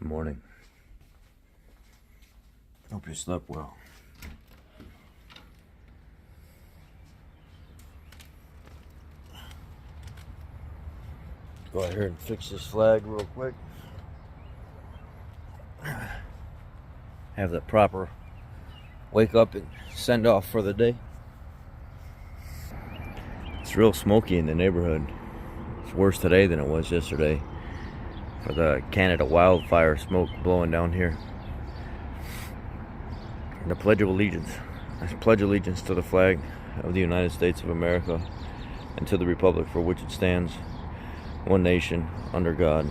Good morning. Hope you slept well. Go ahead and fix this flag real quick. Have the proper wake up and send off for the day. It's real smoky in the neighborhood. It's worse today than it was yesterday for the Canada wildfire smoke blowing down here. The Pledge of Allegiance. I pledge allegiance to the flag of the United States of America and to the republic for which it stands, one nation, under God,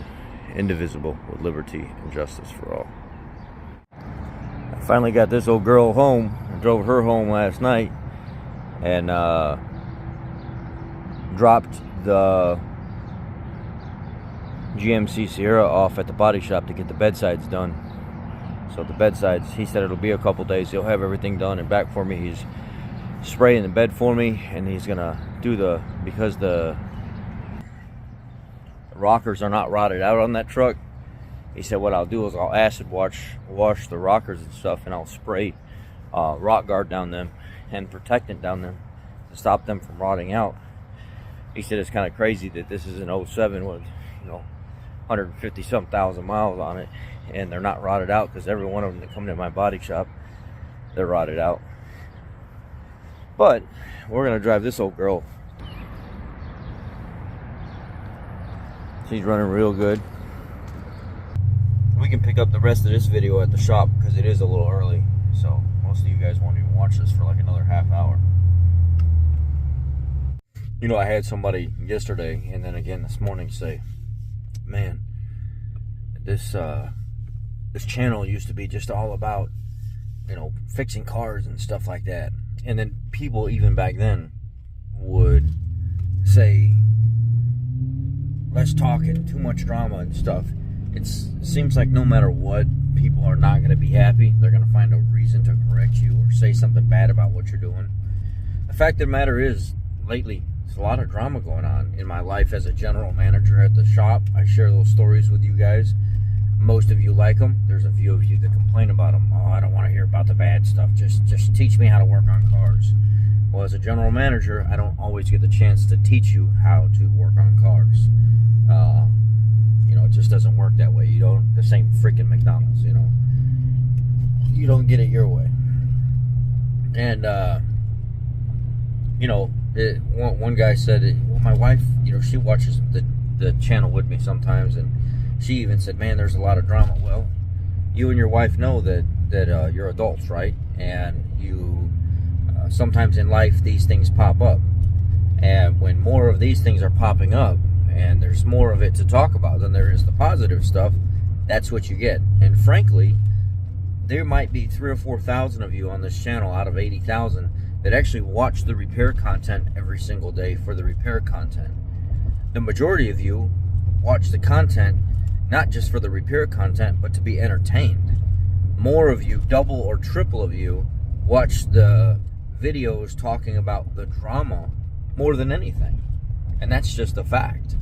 indivisible, with liberty and justice for all. I finally got this old girl home. I drove her home last night and dropped the GMC Sierra off at the body shop to get the bedsides done. So the bedsides, he said it'll be a couple days. He'll have everything done and back for me. He's spraying the bed for me, and he's gonna do because the rockers are not rotted out on that truck. He said what I'll do is I'll acid wash the rockers and stuff, and I'll spray rock guard down them and protectant down them to stop them from rotting out. He said it's kind of crazy that this is an 07 with 150 some thousand miles on it, and they're not rotted out, because every one of them that come to my body shop, they're rotted out. But we're gonna drive this old girl. She's running real good. We can pick up the rest of this video at the shop because it is a little early, so most of you guys won't even watch this for like another half hour. I had somebody yesterday and then again this morning say, man, this channel used to be just all about fixing cars and stuff like that. And then people even back then would say less talking, too much drama and stuff. It seems like no matter what, people are not going to be happy. They're going to find a reason to correct you or say something bad about what you're doing. The fact of the matter is, lately, there's a lot of drama going on in my life as a general manager at the shop. I share those stories with you guys. Most of you like them. There's a few of you that complain about them. Oh, I don't want to hear about the bad stuff. Just teach me how to work on cars. Well, as a general manager, I don't always get the chance to teach you how to work on cars. It just doesn't work that way. This ain't freaking McDonald's, You don't get it your way. And, one guy said, well, my wife, she watches the channel with me sometimes, and she even said, man, there's a lot of drama. Well, you and your wife know that you're adults, right? And you, sometimes in life, these things pop up. And when more of these things are popping up, and there's more of it to talk about than there is the positive stuff, that's what you get. And frankly, there might be 3,000 or 4,000 of you on this channel out of 80,000 that actually watch the repair content every single day for the repair content. The majority of you watch the content not just for the repair content, but to be entertained. More of you, double or triple of you, watch the videos talking about the drama more than anything. And that's just a fact.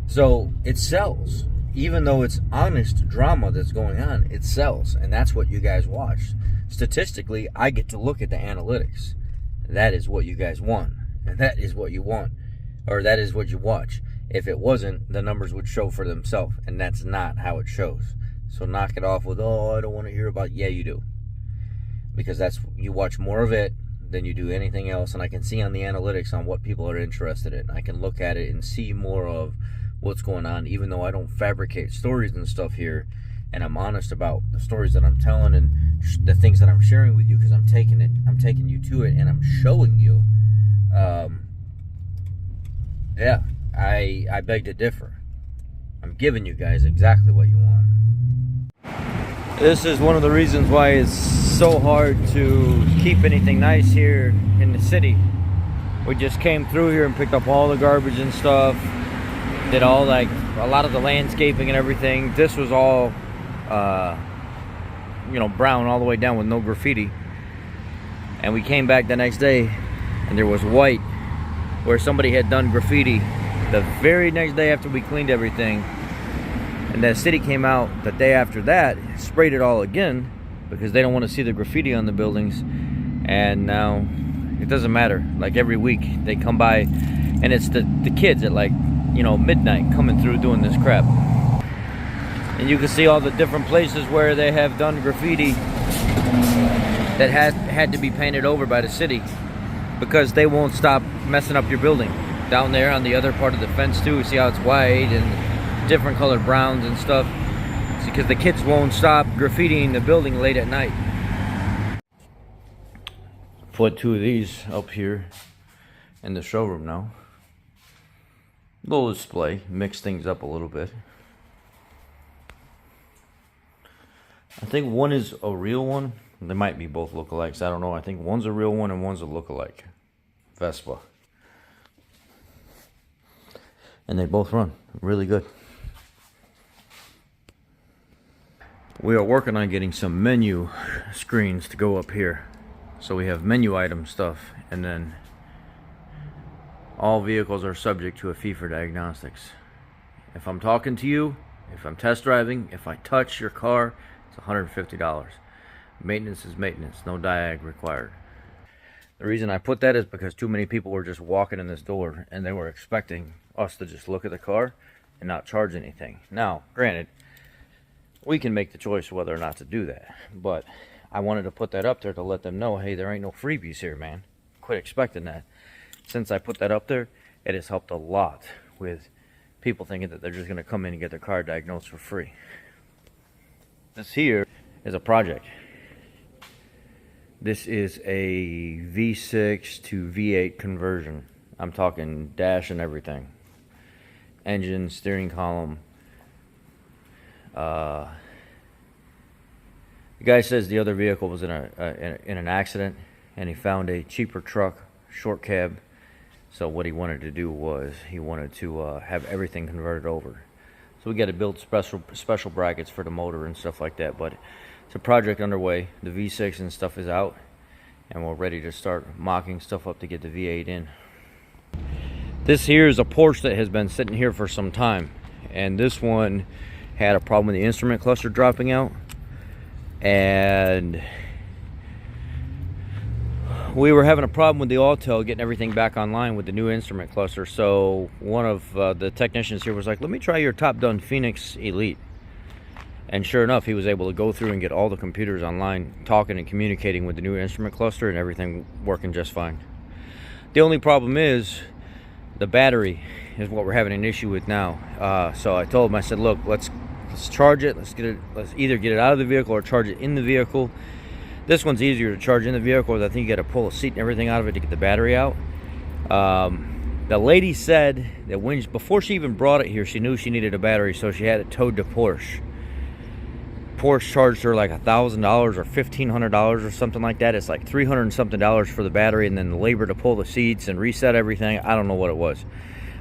So it sells. Even though it's honest drama that's going on, it sells. And that's what you guys watch. Statistically, I get to look at the analytics. That is what you guys want. And that is what you want. Or that is what you watch. If it wasn't, the numbers would show for themselves. And that's not how it shows. So knock it off with, oh, I don't want to hear about it. Yeah, you do. Because you watch more of it than you do anything else. And I can see on the analytics on what people are interested in. I can look at it and see more of what's going on, even though I don't fabricate stories and stuff here, and I'm honest about the stories that I'm telling and the things that I'm sharing with you, because I'm taking you to it and I'm showing you. I beg to differ. I'm giving you guys exactly what you want. This is one of the reasons why it's so hard to keep anything nice here in the city. We just came through here and picked up all the garbage and stuff. Did all a lot of the landscaping and everything. This was all brown all the way down with no graffiti. And we came back the next day and there was white where somebody had done graffiti the very next day after we cleaned everything. And the city came out the day after that, sprayed it all again because they don't want to see the graffiti on the buildings. And now it doesn't matter. Like every week they come by, and it's the kids at like, you know, midnight coming through doing this crap. And you can see all the different places where they have done graffiti that had to be painted over by the city because they won't stop messing up your building. Down there on the other part of the fence too, see how it's white and different colored browns and stuff. It's because the kids won't stop graffitiing the building late at night. Put 2 of these up here in the showroom now. Little display, mix things up a little bit. I think one is a real one. They might be both lookalikes, I don't know. I think one's a real one and one's a lookalike. Vespa. And they both run really good. We are working on getting some menu screens to go up here. So we have menu item stuff, and then all vehicles are subject to a fee for diagnostics. If I'm talking to you, if I'm test driving, if I touch your car, it's $150. Maintenance is maintenance, no diag required. The reason I put that is because too many people were just walking in this door and they were expecting us to just look at the car and not charge anything. Now, granted, we can make the choice whether or not to do that, but I wanted to put that up there to let them know, hey, there ain't no freebies here, man. Quit expecting that. Since I put that up there, it has helped a lot with people thinking that they're just going to come in and get their car diagnosed for free. This here is a project. This is a V6 to V8 conversion. I'm talking dash and everything. Engine, steering column. The guy says the other vehicle was in an accident, and he found a cheaper truck, short cab. So what he wanted to do was he wanted to have everything converted over. So we got to build special brackets for the motor and stuff like that. But it's a project underway. The V6 and stuff is out, and we're ready to start mocking stuff up to get the V8 in. This here is a Porsche that has been sitting here for some time, and this one had a problem with the instrument cluster dropping out. And we were having a problem with the Autel getting everything back online with the new instrument cluster. So one of the technicians here was like, let me try your top done Phoenix Elite. And sure enough, he was able to go through and get all the computers online talking and communicating with the new instrument cluster, and everything working just fine. The only problem is the battery is what we're having an issue with now. So I told him, I said, look, let's charge it. Let's either get it out of the vehicle or charge it in the vehicle. This one's easier to charge in the vehicle, because I think you got to pull a seat and everything out of it to get the battery out. The lady said that before she even brought it here, she knew she needed a battery, so she had it towed to Porsche. Porsche charged her like $1,000 or $1,500 or something like that. It's like $300 and something for the battery, and then the labor to pull the seats and reset everything. I don't know what it was,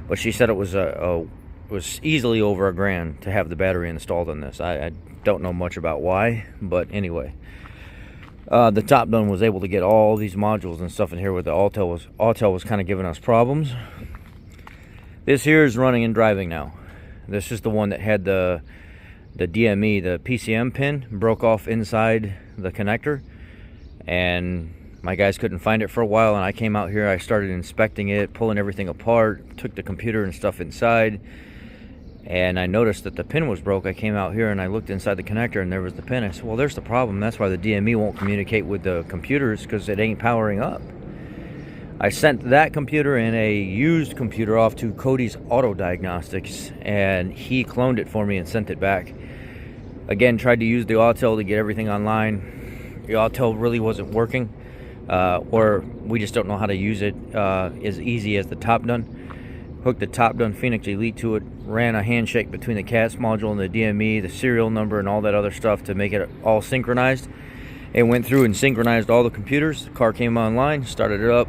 but she said it was easily over $1,000 to have the battery installed on this. I don't know much about why, but anyway. The Top Gun was able to get all these modules and stuff in here with the Autel was kind of giving us problems. This here is running and driving now. This is the one that had the DME, the PCM pin, broke off inside the connector. And my guys couldn't find it for a while, and I came out here, I started inspecting it, pulling everything apart, took the computer and stuff inside. And I noticed that the pin was broke. I came out here and I looked inside the connector, and there was the pin. I said, well, there's the problem. That's why the DME won't communicate with the computers, because it ain't powering up. I sent that computer and a used computer off to Cody's Auto Diagnostics, and he cloned it for me and sent it back. Again, tried to use the Autel to get everything online. The Autel really wasn't working, or we just don't know how to use it as easy as the Top Gun. Hooked the Top Gun Phoenix Elite to it, ran a handshake between the CAS module and the DME, the serial number and all that other stuff to make it all synchronized. It went through and synchronized all the computers. The car came online, started it up,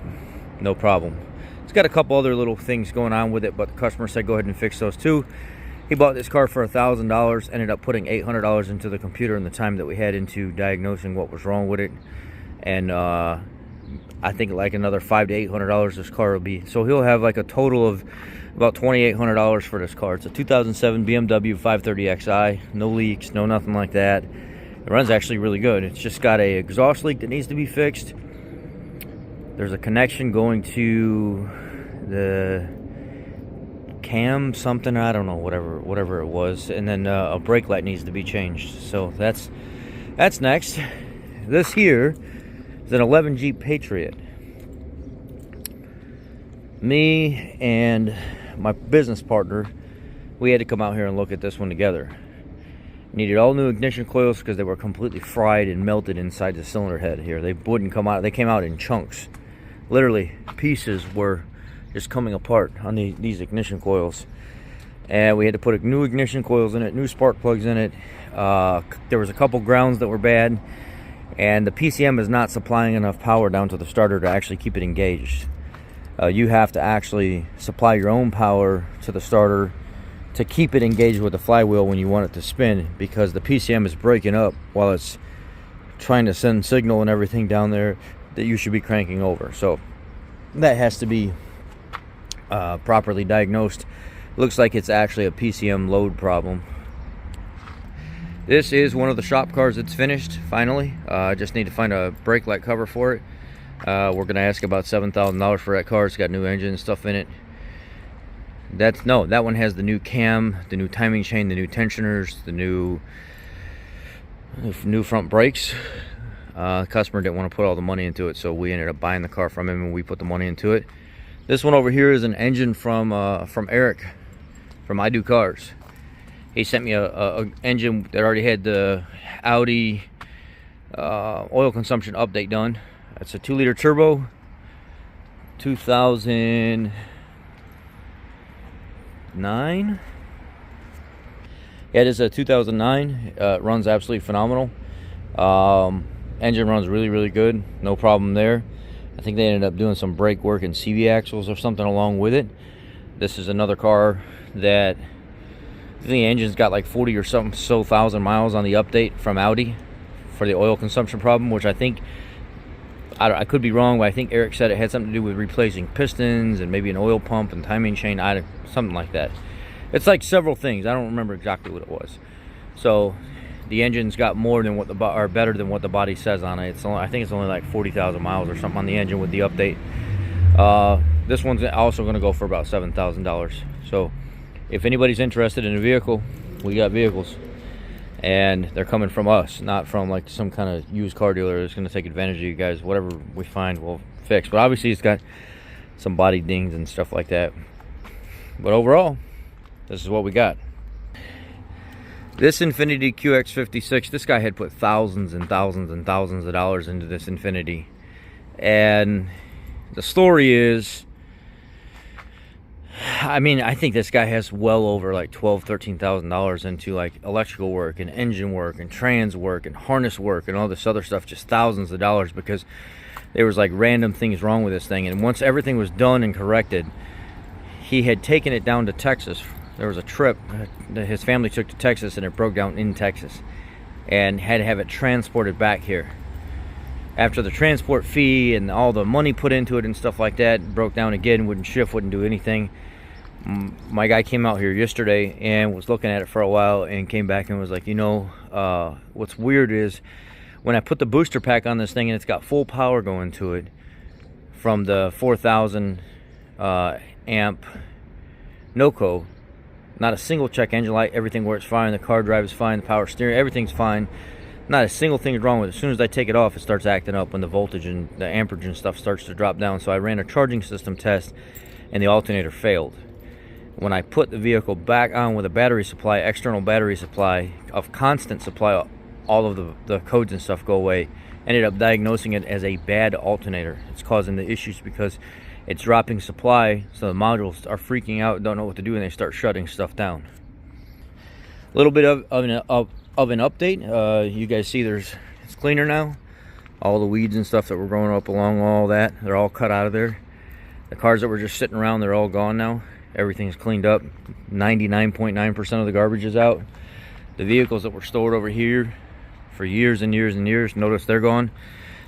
no problem. It's got a couple other little things going on with it, but the customer said go ahead and fix those too. He bought this car for $1,000, ended up putting $800 into the computer in the time that we had into diagnosing what was wrong with it. And I think like another $500 to $800 this car will be. So he'll have like a total of about $2,800 for this car. It's a 2007 BMW 530xi, no leaks, no nothing like that. It runs actually really good. It's just got a exhaust leak that needs to be fixed. There's a connection going to the cam something, I don't know, whatever it was, and then a brake light needs to be changed. So that's next. This here is an 11 Jeep Patriot. Me and my business partner, we had to come out here and look at this one together. Needed all new ignition coils because they were completely fried and melted inside the cylinder head here. They wouldn't come out. They came out in chunks. Literally, pieces were just coming apart on these ignition coils. And we had to put new ignition coils in it, new spark plugs in it. There was a couple grounds that were bad. And the PCM is not supplying enough power down to the starter to actually keep it engaged. You have to actually supply your own power to the starter to keep it engaged with the flywheel when you want it to spin, because the PCM is breaking up while it's trying to send signal and everything down there that you should be cranking over. So that has to be properly diagnosed. Looks like it's actually a PCM load problem. This is one of the shop cars that's finished finally. I just need to find a brake light cover for it. We're gonna ask about $7,000 for that car. It's got new engine and stuff in it. That one has the new cam, the new timing chain, the new tensioners, the new front brakes. The customer didn't want to put all the money into it, so we ended up buying the car from him and we put the money into it. This one over here is an engine from Eric from I Do Cars. He sent me a engine that already had the Audi oil consumption update done. It's a 2-liter turbo, 2009. Yeah, it is a 2009. It runs absolutely phenomenal. Engine runs really good, no problem there. I think they ended up doing some brake work and CV axles or something along with it. This is another car that I think the engine's got like 40 or something so thousand miles on the update from Audi for the oil consumption problem, which I think, I could be wrong, but I think Eric said it had something to do with replacing pistons and maybe an oil pump and timing chain, something like that. It's like several things. I don't remember exactly what it was. So the engine's got more than what or better than what the body says on it. I think it's only like 40,000 miles or something on the engine with the update. This one's also going to go for about $7,000. So if anybody's interested in a vehicle, we got vehicles. And they're coming from us, not from like some kind of used car dealer that's going to take advantage of you guys. Whatever we find, we'll fix. But obviously it's got some body dings and stuff like that. But overall, this is what we got. This Infiniti QX56, this guy had put thousands and thousands and thousands of dollars into this Infiniti. And the story is, I mean, I think this guy has well over like $12,000–$13,000 into like electrical work and engine work and trans work and harness work and all this other stuff, just thousands of dollars, because there was like random things wrong with this thing. And once everything was done and corrected, he had taken it down to Texas. There was a trip that his family took to Texas, and it broke down in Texas, and had to have it transported back here. After the transport fee and all the money put into it and stuff like that, it broke down again, wouldn't shift, wouldn't do anything. My guy came out here yesterday and was looking at it for a while and came back and was like, you know, what's weird is when I put the booster pack on this thing and it's got full power going to it from the 4,000 amp NOCO, not a single check engine light, everything works fine, the car drive is fine, the power steering, everything's fine. Not a single thing is wrong with it. As soon as I take it off, it starts acting up when the voltage and the amperage and stuff starts to drop down. So I ran a charging system test and the alternator failed. When I put the vehicle back on with a battery supply, external battery supply of constant supply, all of the codes and stuff go away. Ended up diagnosing it as a bad alternator. It's causing the issues because it's dropping supply, so the modules are freaking out, don't know what to do, and they start shutting stuff down. A little bit of an update. You guys see it's cleaner now. All the weeds and stuff that were growing up along all that, they're all cut out of there. The cars that were just sitting around, they're all gone now. Everything's cleaned up. 99.9% of the garbage is out. The vehicles that were stored over here for years and years and years, notice they're gone.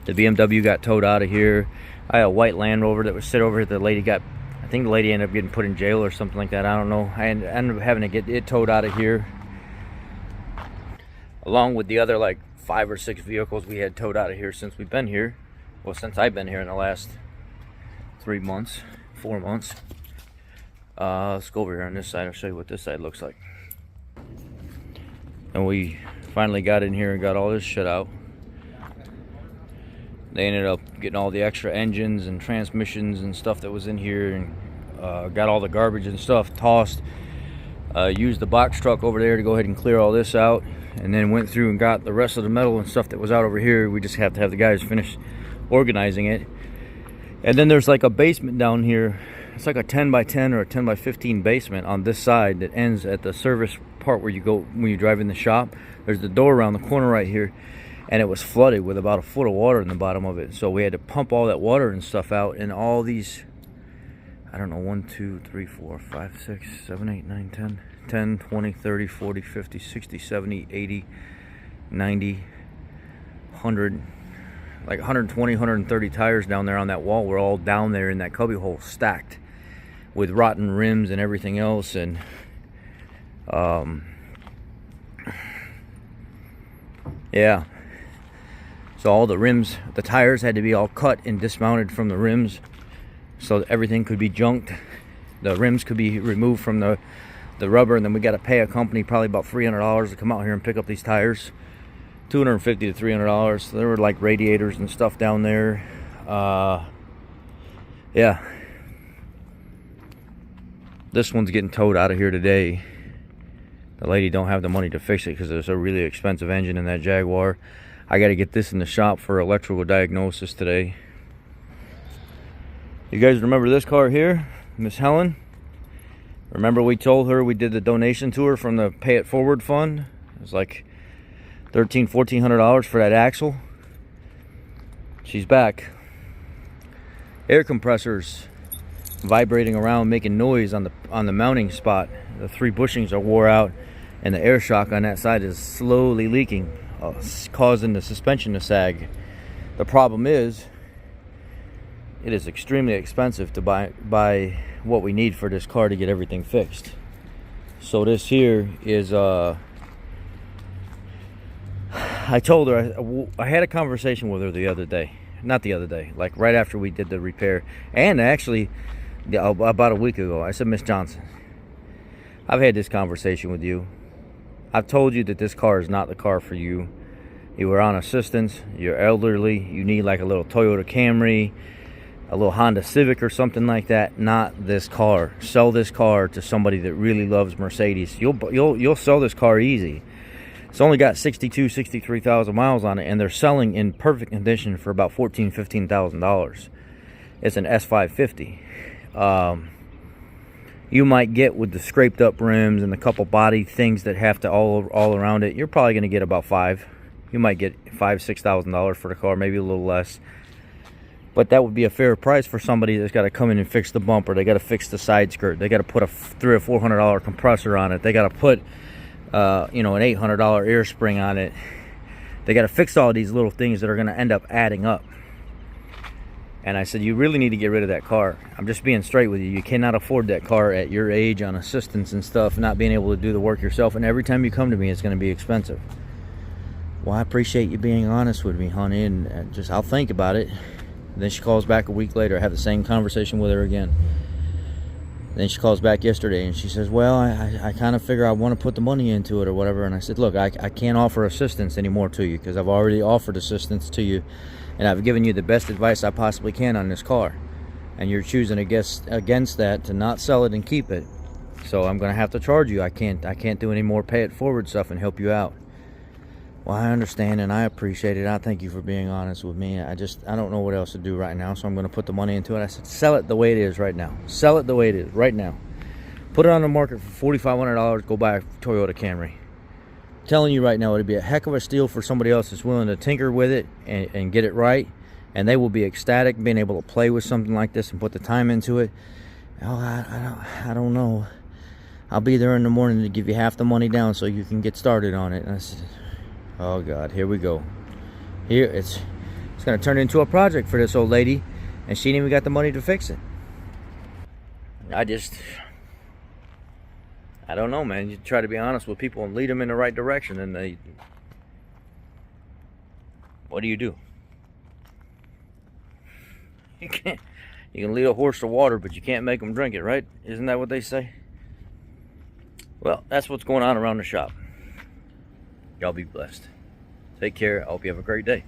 The BMW got towed out of here. I had a white Land Rover that was sit over here. The lady got, I think the lady ended up getting put in jail or something like that. I don't know. I ended up having to get it towed out of here, along with the other like 5 or 6 vehicles we had towed out of here since we've been here. Well, since I've been here in the last 3 months, 4 months. Let's go over here on this side. I'll show you what this side looks like. And we finally got in here and got all this shit out. They ended up getting all the extra engines and transmissions and stuff that was in here, and got all the garbage and stuff tossed. Used the box truck over there to go ahead and clear all this out, and then went through and got the rest of the metal and stuff that was out over here. We just have to have the guys finish organizing it. And then there's like a basement down here. It's like a 10 by 10 or a 10 by 15 basement on this side that ends at the service part where you go when you drive in the shop. There's the door around the corner right here, and it was flooded with about a foot of water in the bottom of it. So we had to pump all that water and stuff out, and all these, I don't know, 1, 2, 3, 4, 5, 6, 7, 8, 9, 10, 10, 20, 30, 40, 50, 60, 70, 80, 90, 100, like 120, 130 tires down there on that wall were all down there in that cubby hole, stacked with rotten rims and everything else. And yeah, so all the rims, the tires had to be all cut and dismounted from the rims so that everything could be junked. The rims could be removed from the rubber, and then we got to pay a company probably about $300 to come out here and pick up these tires. $250 to $300. There were like radiators and stuff down there. Yeah, this one's getting towed out of here today. The lady don't have the money to fix it because there's a really expensive engine in that Jaguar. I got to get this in the shop for electrical diagnosis today. You guys remember this car here, Miss Helen? Remember we told her we did the donation to her from the Pay It Forward fund? It was like $1,400 for that axle. She's back. Air compressors vibrating around, making noise on the mounting spot. The 3 bushings are wore out, and the air shock on that side is slowly leaking, causing the suspension to sag. The problem is, it is extremely expensive to buy what we need for this car to get everything fixed. So this here is I told her, I had a conversation with her the other day. Not the other day, like right after we did the repair. And actually, about a week ago, I said, Miss Johnson, I've had this conversation with you. I've told you that this car is not the car for you. You were on assistance, you're elderly, you need like a little Toyota Camry, a little Honda Civic or something like that. Not this car. Sell this car to somebody that really loves Mercedes. You'll sell this car easy. It's only got 63,000 miles on it, and they're selling in perfect condition for about $15,000. It's an S550. You might get with the scraped up rims and the couple body things that have to all around it, you're probably going to get about $5,000. You might get $6,000 for the car, maybe a little less. But that would be a fair price for somebody that's got to come in and fix the bumper. They got to fix the side skirt. They got to put a $300 or $400 compressor on it. They got to put an $800 air spring on it. They got to fix all these little things that are going to end up adding up. And I said, you really need to get rid of that car. I'm just being straight with you. You cannot afford that car at your age on assistance and stuff, not being able to do the work yourself. And every time you come to me, it's going to be expensive. Well, I appreciate you being honest with me, honey, and just I'll think about it. Then she calls back a week later. I have the same conversation with her again. Then she calls back yesterday and she says, well, I kind of figure I want to put the money into it or whatever. And I said, look, I can't offer assistance anymore to you because I've already offered assistance to you, and I've given you the best advice I possibly can on this car. And you're choosing against that to not sell it and keep it. So I'm going to have to charge you. I can't do any more Pay It Forward stuff and help you out. Well, I understand and I appreciate it. I thank you for being honest with me. I don't know what else to do right now, so I'm going to put the money into it. I said, sell it the way it is right now. Sell it the way it is right now. Put it on the market for $4,500. Go buy a Toyota Camry. I'm telling you right now, it'd be a heck of a steal for somebody else that's willing to tinker with it and get it right. And they will be ecstatic being able to play with something like this and put the time into it. Oh, I don't know. I'll be there in the morning to give you half the money down so you can get started on it. And I said, oh God, here we go. Here it's It's going to turn into a project for this old lady, and she ain't even got the money to fix it. I don't know, man. You try to be honest with people and lead them in the right direction, and what do? You can lead a horse to water, but you can't make them drink it, right? Isn't that what they say? Well, that's what's going on around the shop. Y'all be blessed. Take care. I hope you have a great day.